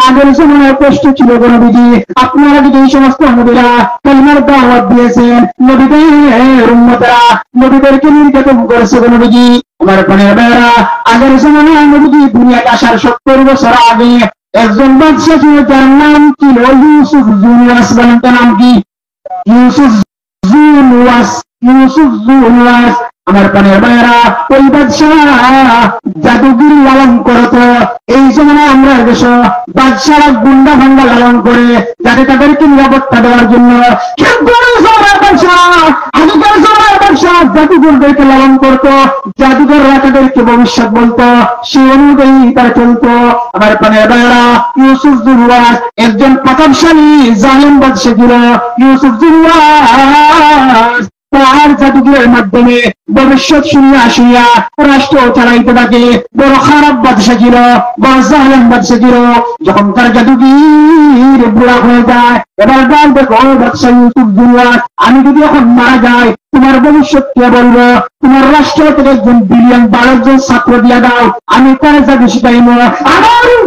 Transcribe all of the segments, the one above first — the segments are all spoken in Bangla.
আগের সময়ের কষ্ট ছিল গো নবীজি। আপনারা যদি এই সমস্ত নবীরা কালিমার দাওয়াত দিয়েছেন, নবীদের উম্মতরা নবীদেরকে নির্যাতন করেছে গো নবীজি। আমার প্রাণের ভাইয়েরা, আগের সময় নবীজি দুনিয়াতে আসার 70 বছর আগে একজন বাদশা ছিল, যার নাম ছিল ইউসুফ জুলওয়াস। বলেন তার নাম কি? ইউসুফ জুলওয়াস। ইউসুফ জুলওয়াস। আমার প্রাণের ভাইয়েরা, ওই বাদশাহ জাদুগিরি লালন করত। এই সময় আমরা দেশ বাদশারা গুন্ডা ভান্ডা লালন করে যাতে তাদেরকে নিরাপত্তা দেওয়ার জন্য জাদুঘরদেরকে লালন করতো, জাদুঘররা তাদেরকে ভবিষ্যৎ বলতো, সে অনুযায়ী তারা চলতো। আমার প্রাণের ভাইয়েরা, ইউসুফ জুলওয়াস একজন প্রতাপশালী জালেম বাদশা ছিল। ইউসুফ জুলওয়াস তার জাদুঘরের মাধ্যমে ভবিষ্যৎ শুনিয়া আসিয়া রাষ্ট্র চালাইতে থাকে। বড় খারাপ বাদশা ছিল, বড় জালেম বাদশা ছিল। যখন তার জাদুগির বুড়া হয়ে যায়, এবার ডাল দেখো বাদশা ইউসুফ জুলওয়াস, আমি যদি এখন মারা যাই তোমার ভবিষ্যৎ কে বলবো? তোমার রাষ্ট্র থেকে একজন বিলিয়ন 12 জন ছাত্র দিয়া দাও, আমি তার জাদু শিখাইব।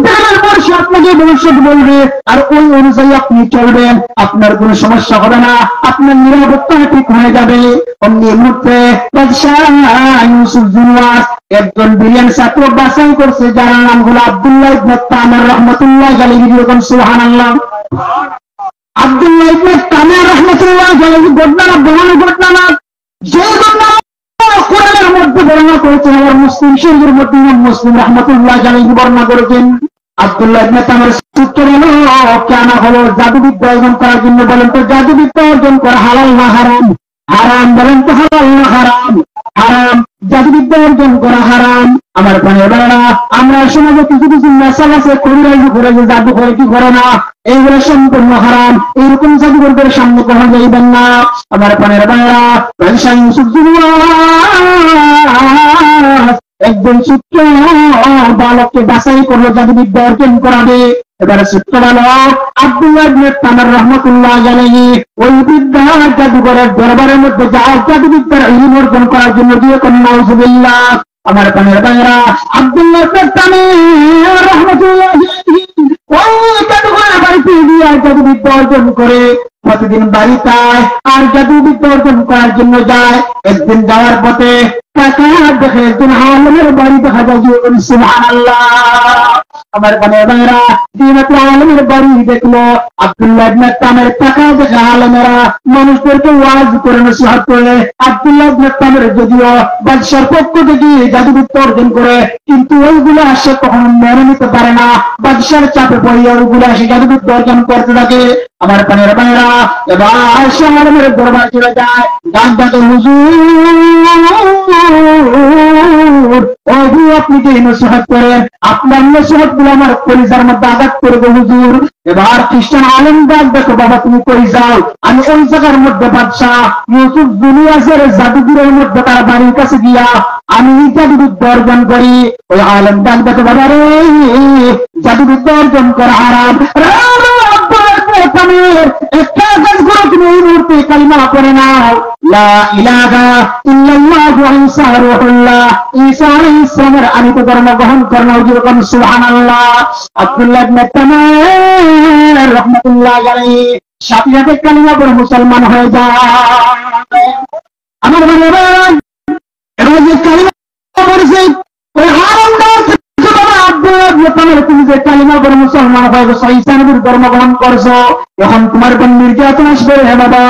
আমার বর্ষে আপনাকে ভবিষ্যৎ বলবে, আর ওই অনুযায়ী আপনি চলবেন, আপনার কোনো সমস্যা হবে না, আপনার নিরাপত্তা ঠিক হয়ে যাবে। অমনি মুহূর্তে বাদশাহ ইউসুফ জুলওয়াস একজন বিলিয়ন ছাত্র বাছাই করছে, যার নাম হলো আব্দুল্লাহ ইবনে তামির রাহমাতুল্লাহ আলাইহি। বলুন সুবহানাল্লাহ। আব্দুল্লাহ ইবনে তামির রাহমাতুল্লাহ আলাইহি ঘটনা ঘটনা যে ঘটনা কোরআনের মধ্যে বর্ণনা করেছেন, আমার মুসলিম শরীফের মধ্যে ইমাম মুসলিম রাহমাতুল্লাহ আলাইহি বর্ণনা করেছেন। আব্দুল্লাহ ইবনে তামির সূত্র হলো কেন হলো জাদুবিদ্যা অর্জন করার জন্য। বলেন তো জাদুবিদ্যা অর্জন করা হালাল না হারাম? হারাম। বলেন তো হালাল না হারাম? হারাম। জাদুবিদ্যা অর্জন করা হারাম। আমার প্রাণের ভাইয়েরা, আমরা সমাজে কিছু কিছু মেশাল আছে, কবিরাজি করে যে জাদু করে কি করে না, এইগুলো সম্পূর্ণ হারাম। এইরকম জাদুঘরদের সামনে কখনো যাইবেন না। আমার প্রাণের ভাইয়েরা, বাদশাহ ইউসুফ জুলওয়াস একজন সূত্র বালককে বাছাই করলো জাদুবিদ্যা অর্জন করাবে। এবারে সূত্র বালক আব্দুল্লাহ ইবনে তামির রাহমাতুল্লাহ আলাইহি ওই বিদ্যা জাদুঘরের দরবারের মধ্যে যায় জাদুবিদ্যার ইলম অর্জন করার জন্য দিয়ে কোন নাউজুবিল্লাহ। আমার প্রাণের ভাইয়েরা, আব্দুল্লাহ ইবনে তামির রাহমাতুল্লাহ আলাইহি ওই জাদুঘরের বাড়িতে গিয়ে জাদুবিদ্যা অর্জন করে প্রতিদিন বাড়িতে আর জাদুবিদ্যা অর্জন করার জন্য যায়। একদিন যাওয়ার পথে কাকা দেখে একজন আলেমের বাড়ি দেখা যায়। সুবহানাল্লাহ। আমার প্রাণের ভাইয়েরা, দিনাত আলেমের বাড়ি দেখলো। আব্দুল্লাহ ইবনে তামির কাকা দেখে আলেমেরা মানুষদেরকে ওয়াজ করে নসিহত করে। আব্দুল্লাহ ইবনে তামির যদিও বাদশার পক্ষ থেকে জাদুবিদ্যা অর্জন করে, কিন্তু ওইগুলো সে কখনো মেনে নিতে পারে না। বাদশার চাপে পড়িয়া ওইগুলো সে জাদুবিদ্যা অর্জন করতে থাকে। আমার প্রাণের ভাইয়েরা, এবার সে আলেমের দরবার চলে যায়। ডাক ডাকে, হুজুর আপনি যে নসিহত করেন, আপনার নসিহত গুলো আমার পরিজার মধ্যে আঘাত করবে হুজুর। এবার খ্রিস্টান আলেম ডাক দেখো, বাবা তুমি কই যাও? আমি ওই জায়গার মধ্যে বাদশাহ ইউসুফ জুলওয়াসের জাদুঘরের মধ্যে তার বাড়ির কাছে গিয়া আমি জাদুবিদ্যা অর্জন করি। ওই আলেম ডাক দেখো, বাবা রে জাদুবিদ্যা অর্জন করা হারাম। একটা কাজ করো, তুমি এই মুহূর্তে কালিমা পড়ে নাও, লা ইলাহা ইল্লাল্লাহু ঈসা রূহুল্লাহ। ঈসা আলাইহিস সালামের আনিত ধর্ম গ্রহণ করো। যেরকম সুবহানাল্লাহ। আব্দুল্লাহ ইবনে তামির রাহমাতুল্লাহ আলাইহি সাথে সাথে কালিমা পড়ে মুসলমান হয়ে যায়। আমার ভাইরা, এবার যে কালিমা পড়েছে ওই হারামদার তুমি যে কালিমা করে মুসলমান হয়ে গেছো, ঈসা নবীর ধর্ম গ্রহণ করছো, এখন তোমার কোন নির্যাতন আসবে? হ্যাঁ বাবা,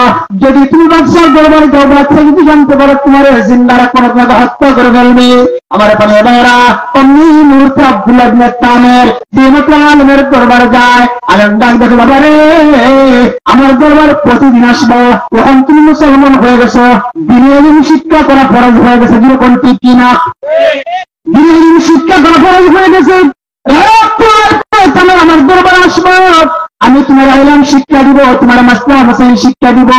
যদি তুমি বাদশার দরবারে যাও, বাদশা যদি জানতে পারো তোমার জিন্দারা কোনো তোমাকে হত্যা করে ফেলবে। আমার প্রিয় ভাইরা, অমনি মুহূর্তে আব্দুল্লাহ ইবনে তামির দিনাত আলেমের দরবারে যায়। আলেম ডাক দেখো, বাবা রে আমার দরবার প্রতিদিন আসবো, এখন তুমি মুসলমান হয়ে গেছো, দিনের শিক্ষা করা ফরজ হয়ে গেছে। যেরকম ঠিক কিনা? দিনের শিক্ষা করা ফরজ হয়ে গেছে। আমার দরবার আসবো, আমি তোমার আইলাম শিক্ষা দিব, তোমার মাসলা মাসাইল শিক্ষা দিব।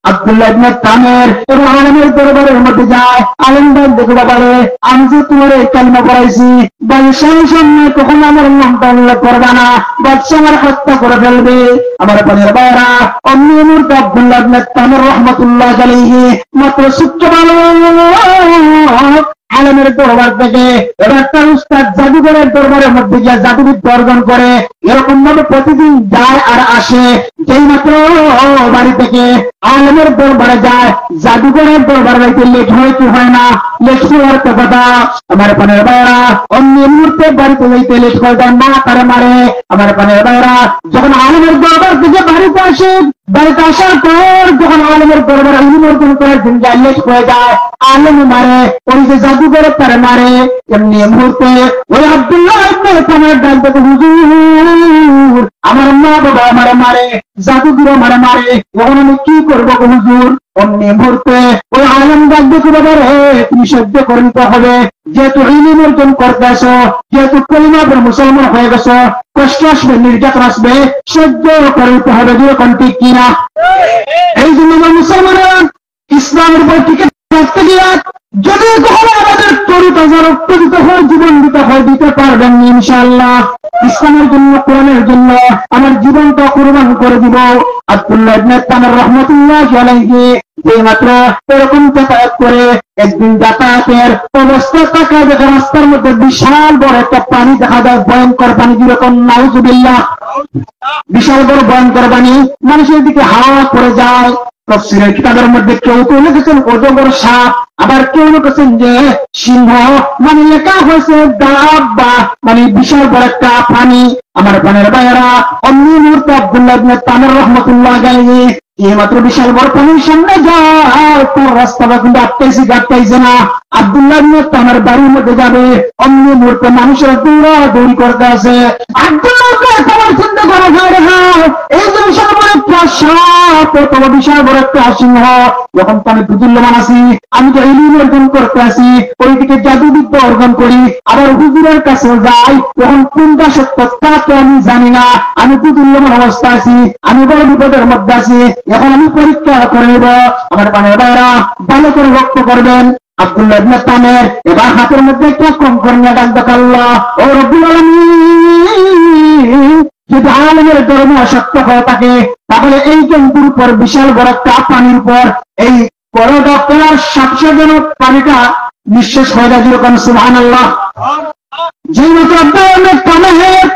আব্দুল্লাহ ইবনে তামির এবং আলেমের দরবারের মধ্যে যায়। আলেম দেখো, বাবা রে আমি যে তোমার এই কালিমা পড়াইছি, বাদশার সামনে কখন আমার নামটা উল্লেখ করবে না, বাদশা আমার হত্যা করে ফেলবে। আমার প্রাণের ভাইরা, অন্য মুহূর্তে আব্দুল্লাহ ইবনে তামির রাহমাতুল্লাহ আলাইহি মাত্র সূত্র বালক আলেমের দরবার থেকে এবার তার উস্তাদ জাদুঘরের দরবারের মধ্যে গিয়ে জাদুবিদ্যা অর্জন করে। এরকম ভাবে প্রতিদিন যায় আর আসে। যেই মাত্র বাড়ি থেকে আলেমের দরবারে যায়, জাদুঘরের দরবারে যাইতে লেট হয় কি হয় না? লেট হওয়ার তো কথা। আমার পানের ভাইরা অন্য মুহূর্তে বাড়িতে যাইতে লেট হয়ে যায়, মা তারে মারে। আমার পানের ভাইরা যখন আলেমের দরবার থেকে বাড়িতে আসে, বাড়িতে আসার পর যখন আলেমের দরবারে ইলম অর্জন করার জন্য যায়, লেট হয়ে যায়, আলেম মারে, ওই যে জাদুঘরের তারে মারে। এমনি মুহূর্তে ওই আব্দুল্লাহ ইবনে তামের ডাক দেখে, হুজুর আমার মা বাবা আমারে মারে, জাদুঘর আমারে মারে, এখন আমি কি করবো হুজুর? অমনি মুহূর্তে ওই আলেম ডাক দেখে, বাবা রে তুমি সহ্য করে নিতে হবে, যেহেতু ইলম অর্জন করতে আসো, যেহেতু কলিমা পড়ে মুসলমান হয়ে গেছো, কষ্ট আসবে, নির্যাতন আসবে, সহ্য করে নিতে হবে। যেরকম ঠিক কিনা? এই জন্য মুসলমানরা ইসলামের উপর টিকে থাকতে গিয়ে যদি কখনো আমাদের তরিতাজা রক্ত দিতে হয়, জীবন দিতে হয়, দিতে পারবেন ইনশাআল্লাহ। ইসলামের জন্য, কোরআনের জন্য আমার জীবনটা কুরবান করে দিব। আব্দুল্লাহ ইবনে তামের রাহমাতুল্লাহি আলাইহি যে মাত্র এরকম যাতায়াত করে, একদিন যাতায়াতের অবস্থা তাকায় দেখে রাস্তার মধ্যে বিশাল বড় একটা পানি দেখা যায়, ভয়ঙ্কর পানি, যেরকম নাউজুবিল্লাহ, বিশাল বড় ভয়ঙ্কর পানি মানুষের দিকে হাওয়া করে যায়। তফসিরের কিতাবের মধ্যে কেউ কেউ লিখেছেন অজগর সাপ, আবার কেউ লিখেছেন যে সিংহ, মানে লেখা হয়েছে দাব্বা, মানে বিশাল বড় একটা পানি। আমার পানের ভাইয়েরা অমনি মুহূর্তে আব্দুল্লাহ ইবনে তামের রাহমাতুল্লাহ আলাইহি এইমাত্র বিশাল বড় পানির সামনে যায়, তার রাস্তাটা কিন্তু আটকাইছে না। আব্দুল্লাহ ইবনে তামের বাড়ির মধ্যে যাবে, অমনি মুহূর্তে মানুষের দৌড়াদৌড়ি করতে আছে। আব্দুল্লাহ ইবনে তামের চিন্তা করে, এই যে বিশাল বড় একটা সাপ, অথবা বিশাল বড় একটা সিংহ, যখন তো আমি বুজুল্যমান আছি, আমি তো ইলম অর্জন করতে আসি, ওইদিকে জাদুবিদ্যা অর্জন করি, আবার হুজুরের কাছে যাই, তখন কোনটা সত্য তা তো আমি জানি না। আমি বুজুল্যমান অবস্থা আছি, আমি বড় বিপদের মধ্যে আছি, এখন আমি পরীক্ষা করে নেব। আমার পানের ভাইরা ভালো করে লক্ষ্য করবেন। আব্দুল্লাহ ইবনে তামের এবার হাতের মধ্যে একটা কঙ্কর নিয়ে ডাক দেখ, আল্লাহ ও রব্বুল আলামিন, যদি আলেমের ধর্ম অসত্য হয়ে থাকে, তাহলে এই জন্তুর উপর, বিশাল বড় একটা পানির উপর, এই বড় ডক্টর সাতশোজনক পানিটা নিঃশেষ হয়ে যায়। যেরকম সুবহানাল্লাহ। যেই মতো আব্দুল্লাহ তামের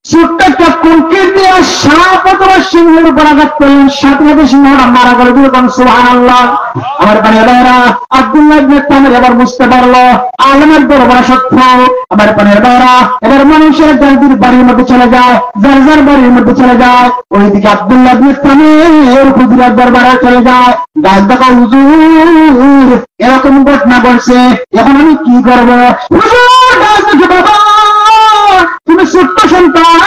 ছোট্ট একটা কুলকে দিয়ে সাপ অথবা সিংহের উপর আঘাত করলেন, সাথে সাথে সিংহটা মারা গেল। যেরকম সুবহানাল্লাহ। আমার পানের ভাইরা আব্দুল্লাহ ইবনে তামের এবার বুঝতে পারলো আলেমের দরবার সত্য। আমার পানের ভাইরা এবার মানুষের যার বাড়ির মধ্যে চলে যায়, যার যার বাড়ির মধ্যে চলে যায়, ওইদিকে আব্দুল্লাহ ইবনে তামের হুজুরের দরবারে চলে যায়। ডাক দেখো, হুজুর এরকম ঘটনা ঘটছে, এখন আমি কি করবো? হুজুর ডাক দেখো, বাবা তুমি ছোট্ট সন্তান,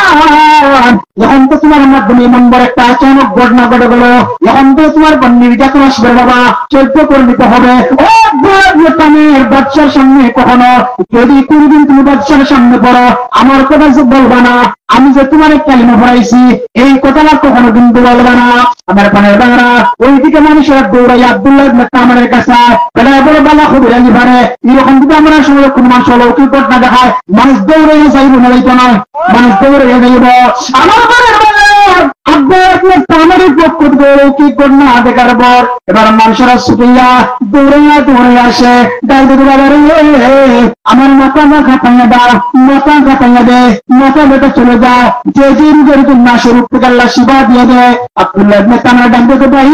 এখন তো তোমার মাধ্যমে নম্বর একটা আচানক ঘটনা ঘটে গেল, এখন তো তোমার নির্যাতন আসবে, বাবা চৈত্য করে নিতে হবে। ও বাচ্চার সামনে কখনো যদি কোনদিন তুমি বাচ্চার সামনে পড়ো, আমার কথা যে বলবা না, আমি যে তোমার কালিমা পড়াইছি এই কথাটা কখনো কিন্তু বলবা না। আমার পানের বাংলা ওইদিকে মানুষের দৌড়াই আব্দুল্লাহ ইবনে তামের কাছে বলে বালা খুব রাজি পারে। এরকম যদি আমরা সময় কোন মানুষ অলৌকিক ঘটনা দেখায়, মানুষ দৌড়ে যাইব না, যাইতো নয়, মানুষ দৌড়ে যাইব। আমার পানের আব্দুল্লাহ তামের পক্ষ থেকে অলৌকিক ঘটনা দেখার পর এবার মানুষেরা ছুটিয়া দৌড়ে আসে, ডাক দেখে, বাবা রে আমার মাথা না খাটাইয়া দাও, মাথা খাটাইয়া দে, মাথা বেটা চলে যায়, যে যে রোগের জন্য স্বরূপ থেকে আল্লাহ শিবা দিয়ে দেয়। আব্দুল্লাহ ইবনে তামের ডাক দেখে, ভাই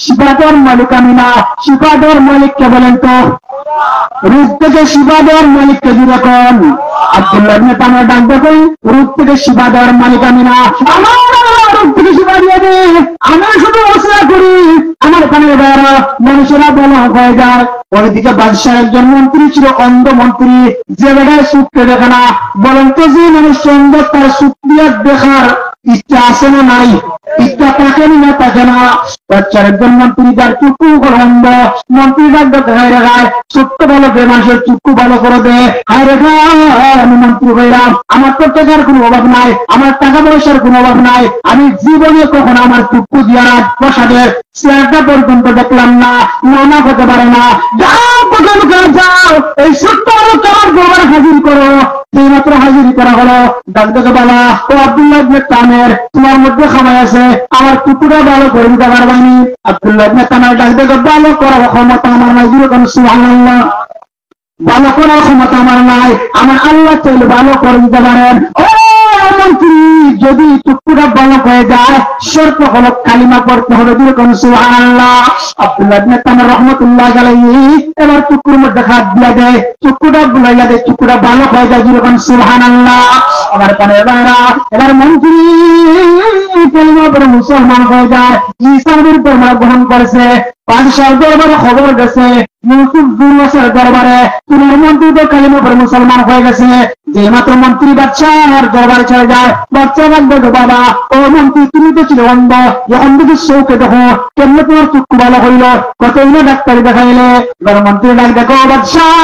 শিবা দেওয়ার মালিক আমি না, শিবা দেওয়ার মালিককে বলেন তো, রূপ থেকে শিবা দেওয়ার মালিককে যেরকম। আব্দুল্লাহ ইবনে তামের ডাক দেখে, রূপ থেকে শিবা দেওয়ার মালিক আমি না, আমার রূপ থেকে শিবা দিয়ে দে, আমি শুধু অসিলা করি। আমার পানের ভাইরা মানুষেরা বলা হয়ে যায়। ওইদিকে বাদশাহ একজন মন্ত্রী ছিল, অন্ধ মন্ত্রী, যে বেটায় সুখকে দেখে না। বলেন তো যে মানুষ অন্ধ, তার সুখ দিয়ে দেখার ইচ্ছা আছে না নাই? ইচ্ছা থাকে না, থাকে না। বাচ্চার একজন মন্ত্রী, যার চুক্কু অন্ধ, মন্ত্রী ডাক দেখায় রেখায় ছোট্ট ভালো দে, মানুষের চুক্কু ভালো করে দে। হায় রেখা আমি মন্ত্রী হইলাম, আমার তো টাকার কোনো অভাব নাই, আমার টাকা পয়সার কোনো অভাব নাই, আমি জীবনে কখনো আমার চুক্কু দিয়া প্রসাদের চেয়ারটা পর্যন্ত দেখলাম না, নানা হতে পারে না। যাও যাও, এই ছোট্ট তোমার গোবার হাজির করো। সেই মাত্র হাজির করা হলো। ডাক দেখে বলা, ও আব্দুল্লাহ ইবনে তামের, তোমার মধ্যে খামাই আছে, আমার কুকুরা ভালো করে দিতে পারবানি? আব্দুল্লাহ ইবনে তামের ডাক দেখে, ভালো করার ক্ষমতা আমার নাই। যেরকম সুবহানাল্লাহ। ভালো করার ক্ষমতা আমার নাই, আমার আল্লাহ চাইলে ভালো করে দিতে পারেন। ও মন্ত্রী, যদি টুকটুটা ভালো হয়ে যায় শর্ত হলো কালিমা পড়তে হবে, যেরকম সুবহানাল্লাহ। আব্দুল্লাহ ইবনে তামির রাহমাতুল্লাহ আলাইহি এবার টুকুর মধ্যে হাত দিয়ে দেয়, টুকুটা বুলাইয়া দেয়, টুকুটা ভালো হয়ে যায়, যেরকম সুবহানাল্লাহ। আবার পারে এবার মন্ত্রী কালিমা পড়ে মুসলমান হয়ে যায়, ইসলামের ধর্ম গ্রহণ করেছে। বাদশাহ দরবারে খবর গেছে ইউসুফ জুলওয়াসের দরবারে তোমার মন্ত্রী তো কালিমা পড়ে মুসলমান হয়ে গেছে। যে মাত্র মন্ত্রী বাদশাহর দরবারে চলে যায়, বাচ্চা বলবে বাবা ও মন্ত্রী তুমি তো ছিল অন্ধ, যখন দেখি চৌকে দেখো কেমনে তোমার চক্ষু ভালো হইল, কত ইলে ডাক্তারি দেখাইলে। এবার মন্ত্রী ডাক দেখো বাদশাহ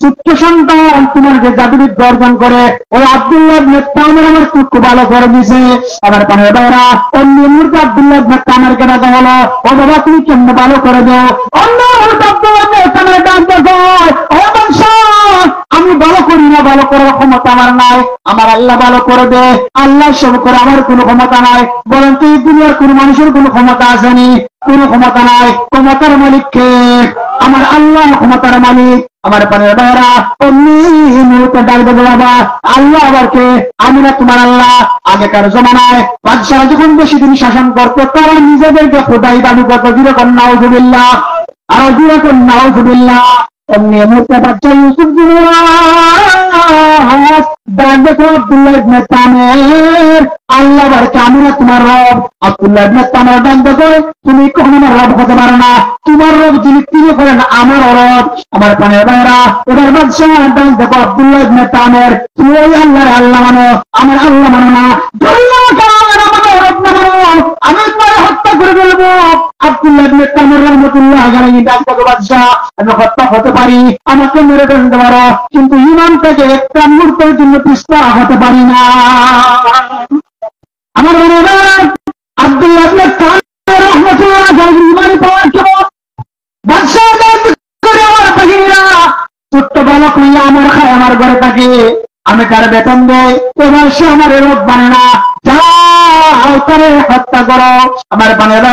ছোট্ট সন্তান তোমার যে জাদুবিদ্যা অর্জন করে ওই আব্দুল্লাহ ইবনে তামির আমার চক্ষু ভালো করে দিছে। আবার পানে বেড়া অন্য মুহূর্তে আব্দুল্লাহ ইবনে তামিরকে ডাকা হলো, ও বাবা তুমি কেমনে ভালো করে দাও। অন্য মুহূর্তে আব্দুল্লাহ ইবনে তামির ডাক দেখো, ও বাদশাহ আমি ভালো করি না, ভালো করার ক্ষমতা আমার নাই, আমার আল্লাহ ভালো করে দে। আল্লাহ সব করে আমার কোনো ক্ষমতা নাই, বরং এই দুনিয়ার কোন মানুষের কোনো ক্ষমতা আসেনি, কোনো ক্ষমতা নাই। ক্ষমতার মালিক কে? আমার আল্লাহ ক্ষমতার মালিক। আমার পানের ভাইরা অমনি মুহূর্তে ডাক দেবো বাবা আল্লাহ আবার কে? আমি না তোমার আল্লাহ। আগেকার জমানায় বাদশাহ যখন বেশি দিন শাসন করতো তারা নিজেদেরকে খোদাই দাবি করতো, যেরকম নাউজুবিল্লাহ, আর যেরকম নাউজুবিল্লাহ। অমনি মুহূর্তে বাদশাহ ইউসুফ ডাক দেখো আব্দুল্লাহ ইবনে তামির, আল্লাহ আবার কে? আমি না তোমার রব। আব্দুল্লাহ ইবনে তামির ডাক দেখো তুমি কখনো আমার রব হতে পারো না, তোমার রব যিনি তিনি করেন আমার রব। আমার প্রাণের ভাইরা এবার বাদশাহ ডাক দেখো আব্দুল্লাহ ইবনে তামির তুমি ওই আল্লাহর আল্লাহ মানো, আমার আল্লাহ মানো না, আমি তোমার হত্যা করে ফেলবো। আব্দুল্লাহ ইবনে তামির রাহমাতুল্লাহ আলাইহি ডাক দেখো বাদশাহ আমি হত্যা হতে পারি, আমাকে মেরে ফেলতে পারো, কিন্তু ইমান থেকে একটা মুহূর্তের জন্য পিছপা হতে পারি না। আমার আব্দুল্লাহ ইবনে তামির রাহমাতুল্লাহ আলাইহি ইমান পাওয়ার কেমন? বাদশাহ করে আমার বাহিনীরা ছোট্ট বালক হইয়া আমার খায়, আমার ঘরে থাকে, আমি তার বেতন দেয়, এবার সে আমার রোগ মানে না, যাও তারে হত্যা করো। আমার বানেরা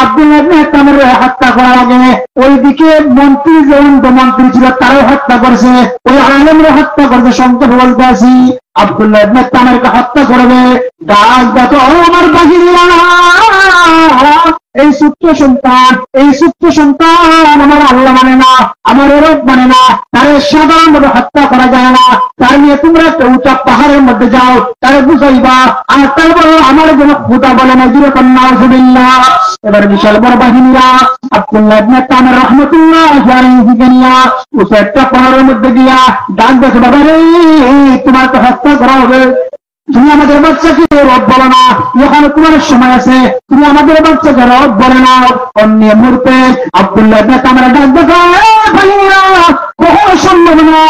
আব্দুল্লাহ ইবনে তামির হত্যা করার আগে ওইদিকে মন্ত্রী যে মন্ত্রী ছিল তারও হত্যা করছে, ওই আলেমরা হত্যা করছে। সংক্ষেপে বলতে আসি আব্দুল্লাহ ইবনে তামিরকে হত্যা করবে। ডাক দেখো আমার বাহিনীরা এই ছোট্ট সন্তান, এই ছোট্ট সন্তান আমার আল্লাহ মানে না, আমার রব মানে না, তারে সাধারণভাবে হত্যা করা যায় না, তার নিয়ে তোমরা একটা উঁচা পাহাড়ের মধ্যে যাও, তারে বুঝাইবা, আর তারপর আমার যেন খুদা বলে না, যেরকম নাউজুবিল্লাহ। এবার বিশাল বড় বাহিনীরা আব্দুল্লাহ ইবনে তামির রাহমাতুল্লাহ আলাইহি গিয়া উঁচা একটা পাহাড়ের মধ্যে গিয়া ডাক দেখো বাবা রে তোমার তো হত্যা করা হবে, তুমি আমাদের বাচ্চাকে রব বলো না, এখানে তোমার সময় আছে, তুমি আমাদের বাচ্চাকে রব বলে না। অন্য মুহূর্তে আব্দুল্লাহ ইবনে তামির ডাক দেখো ভাইরা কখনো সম্ভব না,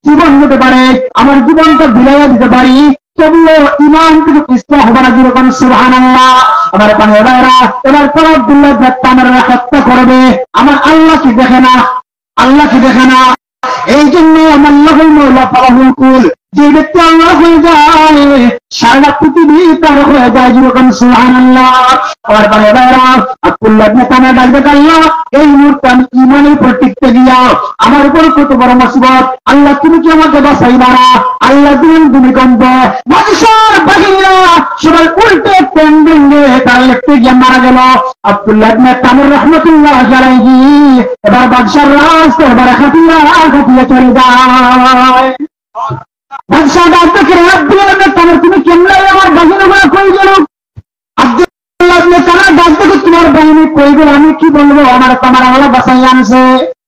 জীবন হতে পারে আমার জীবনটা বিলাইয়া দিতে পারি, তবুও ইমান থেকে পিছপা হবে না, যেরকম সুবহানাল্লাহ। আমার পানে ভাইরা এবার পর আব্দুল্লাহ ইবনে তামির হত্যা করবে। আমার আল্লাহ কি দেখে না? আল্লাহ কি দেখে না? এই জন্য আমার আল্লাহুল মাওলা ফালাহুল কুল, যে ব্যক্তি আল্লাহ হয়ে যায় সারা পৃথিবী তার হয়ে যায়, যেরকম সুবহানাল্লাহ। আমার পানে ভাইরা আব্দুল্লাহ ইবনে তামির ডাক দেখো আল্লাহ এই মুহূর্তে আমি ইমানের উপর টিকতে গিয়া আমার উপর কত বড় মুসিবত, আল্লাহ তুমি কি আমাকে বাঁচাইবা না? আল্লাহ দিন ভূমিকম্প, বাদশার বাহিনীরা সবাই উল্টে প্যান ভেঙে তার লিখতে গিয়ে মারা গেল। আব্দুল্লাহ ইবনে তামির রাহমাতুল্লাহ আলাইহি এবার বাদশার রাজ দরবারে খাটিয়া খাটিয়া চলে যায়। বাদশাহ ডাক দেখে আব্দুল্লাহ ইবনে তামির তুমি কেমনে আমার বাহিনীগুলো কই গেল? আব্দুল্লাহ ইবনে তামির ডাক দেখে তোমার বাহিনী কই গেল? আমি কি বলবো, আমার তোমার আল্লাহ বাঁচাই আনছে।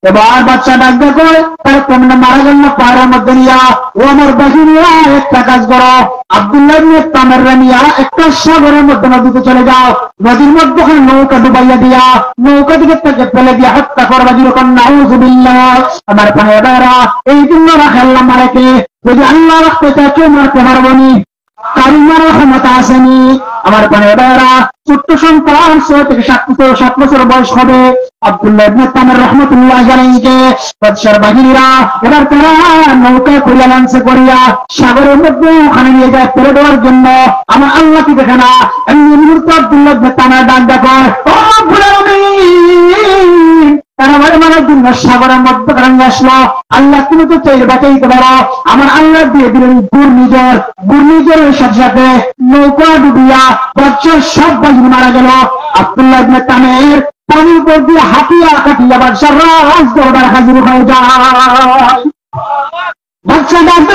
এবার বাচ্চা ডাক দেখো তার কেমনে মারা গেল না পাহাড়ের মধ্যে নিয়া, ও আমার বাহিনীরা একটা কাজ করো, আব্দুল্লাহ ইবনে তামির নিয়া একটা সাগরের মধ্যে নদীতে চলে যাও, নদীর মধ্যে নৌকা ডুবাইয়া দিয়া নৌকা দিকে তাকে ফেলে দিয়া হত্যা করবা, যেরকম নাউজুবিল্লাহ। আমার ভাইয়েরা এই জন্য রাখাল্লাহ মারাকে, যদি আল্লাহ রাখতে চায় কেউ মারতে পারবো নি, কারণ মারার ক্ষমতা আসেনি। আমার ভাইয়েরা ছোট্ট সন্তান 6 থেকে 7 বছর বয়স হবে আব্দুল্লাহ ইবনে তামির রাহমাতুল্লাহ আলাইহি বাদশার বাহিনীরা এবার তারা নৌকা করিয়া লাঞ্ছে করিয়া সাগরের মধ্যে ওখানে নিয়ে যায় ফেলে দেওয়ার জন্য। আমার আল্লাহ কি দেখে না? এমনি মুহূর্তে আব্দুল্লাহ ইবনে তামির ডাক দেখো ও ভুলামি, তারা মারার জন্য সাগরের মধ্যে নিয়ে আসলো। আল্লাহ তুমি তো চাইলে বাঁচাইতে পারো। আমার আল্লাহ দিয়ে দিলেন ঘূর্ণিঝড়। ঘূর্ণিঝড়ের সাথে সাথে নৌকা ডুবিয়া বাদশার সব বাহিনী মারা গেল। আব্দুল্লাহ ইবনে তামের পানির উপর দিয়ে হাঁটিয়া কাটিয়া বাদশার রাজ দরবার হাজির হয়ে যায়। বাদশা ডাকতে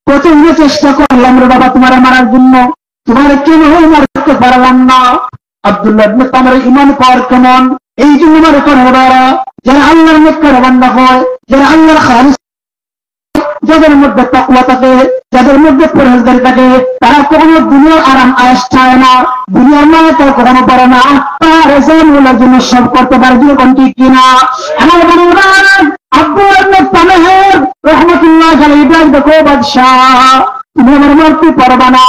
প্রচন্ড চেষ্টা করলাম রে বাবা তোমার মারার জন্য, তোমার কেন মারতে পারলাম না। আব্দুল্লাহ ইবনে তামের ঈমান পাওয়ার কেমন, এই জন্য মারে করে বাবা যারা আল্লাহর নেককার বান্দা হয়, যারা আল্লাহর খালিস, যাদের মধ্যে তাকওয়া থাকে, যাদের মধ্যে পরহেজগারি থাকে, তারা কখনো দুনিয়ার আরাম আয়েশ চায় না, দুনিয়ার মায়া তার কখনো পারে না, তার রেজানুল্লাহর জন্য সব করতে পারে। যেরকম ঠিক কিনা আমার বন্ধুরা, আব্দুল্লাহ ইবনে তামের রাহমাতুল্লাহ আলাইহি ডাক দেখো বাদশাহ তুমি আমার মারতে পারবা না,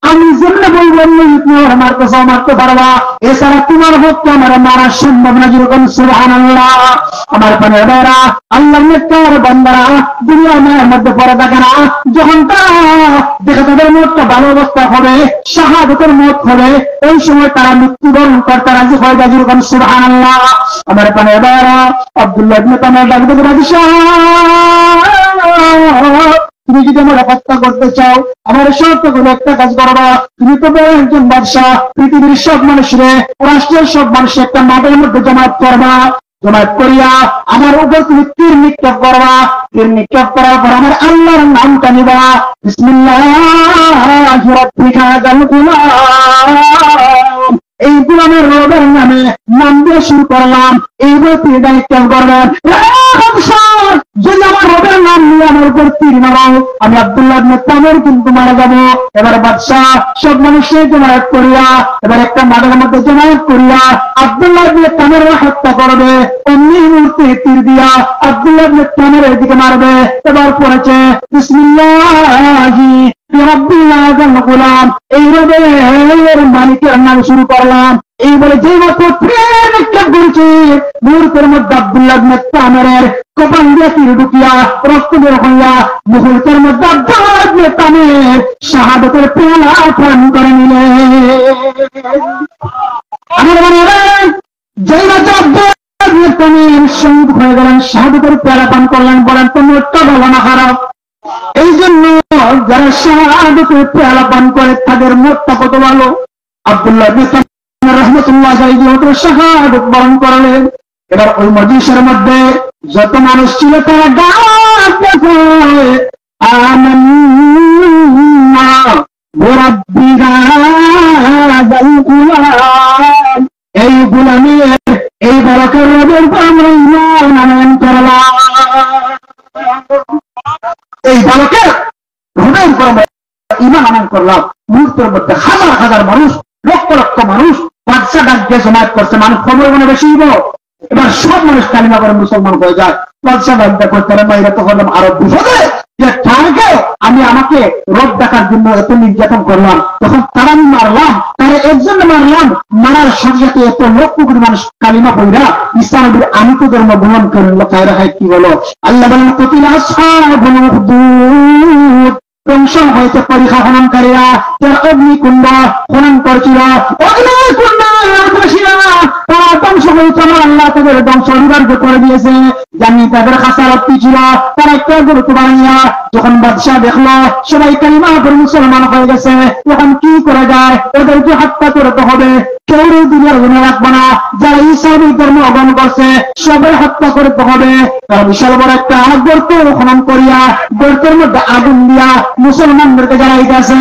আমি যেমন বললাম তুমি আমার মারতে পারবা, এছাড়া তোমার পক্ষে আমার মারা সম্ভব না। যেরকম সুবহানাল্লাহ। আমার পানের বেড়া আল্লাহর নেককার বান্দারা দুনিয়ার মায়ের মধ্যে পড়ে থাকে না, যখন তারা দেখে তাদের মতটা ভালো অবস্থা হবে, শাহাদাতের মত হবে, ওই সময় তারা মৃত্যুবরণ করতে রাজি হয়ে যায়। যেরকম সুবহানাল্লাহ। আমার পানের বেড়া আব্দুল্লাহ ইবনে তামের ডাক দেখে বাদশাহ তুমি যদি আমার হত্যা করতে চাও, আমার শর্ত করে একটা কাজ করবা, তুমি তো বড় একজন বাদশাহ, পৃথিবীর সব মানুষের, রাষ্ট্রের সব মানুষ একটা মাঠের মধ্যে জমায়েত করবা, জমায়েত করিয়া আমার উপর তুমি তীর নিক্ষেপ করবা, তীর নিক্ষেপ করার পর আমার আল্লাহর নামটা নিবা, বিসমিল্লাহির রাব্বিকা হাযাল গুলাম, এই গুলামের রবের নামে নাম দিয়ে শুরু করলাম, এইবার তীর নিক্ষেপ করবেন। যদি আমার রবের নাম নিয়ে আমার উপর তীর মারাও, আমি আব্দুল্লাহ ইবনে তামের কিন্তু মারা যাবো। এবার বাদশাহ সব মানুষের জমায়েত করিয়া, এবার একটা মাঠের মধ্যে জমায়েত করিয়া আব্দুল্লাহ ইবনে তামের হত্যা করবে। অমনি মুহূর্তে তীর দিয়া আব্দুল্লাহ ইবনে তামের দিকে মারবে। এবার পড়েছে বিসমিল্লাহি রাব্বিল গুলাম, এই রবের মালিকের নাম শুরু করলাম। এই বলে যে মাত্র তীর নিক্ষেপ করেছে, মুহূর্তের মধ্যে আব্দুল্লাহ ইবনে তামের কপাল দিয়ে তীর ঢুকিয়া রক্ত বের হইয়া মুহূর্তের মধ্যে আব্দুল্লাহ ইবনে তামের শাহাদাতের পেয়ালা পান করে নিলেন। আমার মনে হয় যেই মাত্র আব্দুল্লাহ ইবনে তামের শহীদ হয়ে গেলেন, শাহাদাতের পেয়ালা পান করলেন, বলেন তো মোটটা ভালো না খারাপ? এই জন্য যারা শাহাদাতের পেয়ালা পান করে তাদের মোটটা কত ভালো। আব্দুল্লাহ ইবনে তামের রাহমাতুল্লাহ আলাইহি শাহাদাত বরণ করলেন। এবার ওই মজলিসের মধ্যে যত মানুষ ছিল তারা ডাক দেয় আমান্না বিরাব্বিল গুলাম, এই গুলামের এই বরকতের রবের উপর আমরা ঈমান আনয়ন করলাম, এই বরকতের রবের উপর আমরা ঈমান আনয়ন করলাম। মুহূর্তের মধ্যে হাজার হাজার মানুষ, লক্ষ লক্ষ মানুষ বাদশা ডাক দিয়ে জমায়েত করছে। মানুষ খবর মনে বেশি হইব, এবার সব মানুষ কালিমা করে মুসলমান হয়ে যায়। বাদশা ডাক করতে মাইরা তো করলাম আরো বিপদে যে তাকে আমি আমাকে রব ডাকার জন্য এত নির্যাতন করলাম, তখন তারা আমি মারলাম, তারা একজন মারলাম, মারার সাথে সাথে এত লক্ষ কোটি মানুষ কালিমা পড়া ইসলামের আমি তো ধর্ম গ্রহণ করেন। লোকায় রাখায় কি বলো, আল্লাহ বলেন কতিলা আসহাবুল উখদুদ, ধ্বংস হয়েছে পরীক্ষা খননকারীরা, যারা অগ্নিকুণ্ড খনন করছিল, অগ্নিকুণ্ড তারা ধ্বংস হয়েছে। আমার আল্লাহ তাদের ধ্বংস অনিবার্য করে দিয়েছে। জানি তাদের খাসারত্তি ছিল, তারা একটা গুরুত্ব বানিয়া যখন বাদশাহ দেখলো সবাই কালিমা করে মুসলমান হয়ে গেছে, তখন কি করে যায়, ওদেরকে হত্যা করতে হবে। কেউ দুনিয়ার জন্য রাখবো না, যারা ইসলামিক ধর্ম গ্রহণ করছে সবাই হত্যা করতে হবে। তারা বিশাল বড় একটা গর্ত খনন করিয়া গর্তের মধ্যে আগুন দিয়া মুসলমানদেরকে জ্বালাইতেছে।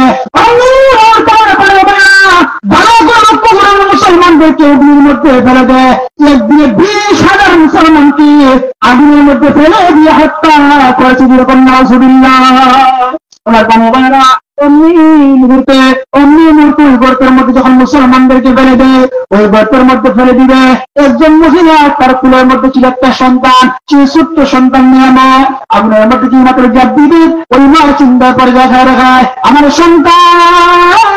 মুসলমানদেরকে অগ্নির মধ্যে ফেলে দেয়, একদিনে 20,000 মুসলমানকে আগুনের মধ্যে ফেলে দিয়ে হত্যা করেছে। যেরকম নাউজুবিল্লাহ। আমার বাবা অমনি মুহূর্তে গর্তের মধ্যে যখন মুসলমানদেরকে ফেলে দেয়, ওই গর্তের মধ্যে ফেলে দিবে একজন মহিলা, তার কুলের মধ্যে ছিল একটা সন্তান, সেই ছোট্ট সন্তান নিয়ে মা আগুনের মধ্যে কি মাত্র জাপ দিবে, ওই মা চিন্তা করে দেখায় আমার সন্তান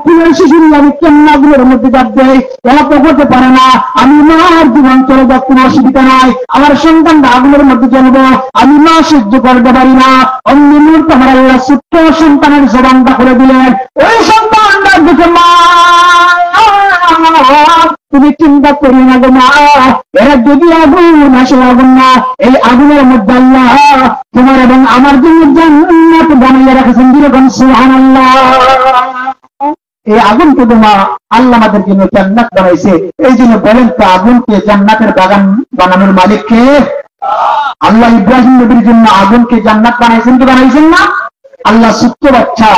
কুলের শিশুর আমি কেমন আগুনের মধ্যে জাপ দেয়, এরা তো করতে পারে না, আমি মার জীবন চলে যাক, কোনো অসুবিধা নাই, আমার সন্তানটা আগুনের মধ্যে চলবো, আমি মা সহ্য করতে পারি না। অন্য মুহূর্তে আমার আল্লাহ ছোট্ট সন্তানের জবানটা করে দিলেন। ওই সন্তানটা দেখে মা তুমি চিন্তা করি না গো মা, এরা যদি আগুন আসলে আগুন না, এই আগুনের মধ্যে আল্লাহ তোমার এবং আমার জন্য জান্নাত বানিয়ে রেখেছেন। যেরকম সুবহানাল্লাহ। এই আগুনকে তোমা আল্লাহ আমাদের জন্য জান্নাত বানাইছে। এই জন্য বলেন তো, আগুনকে জান্নাতের বাগান বানানোর মালিককে? আল্লাহ ইব্রাহিম নবীর জন্য আগুনকে জান্নাত বানাইছেন কি বানাইছেন না? আল্লাহ সূত্র বাচ্চা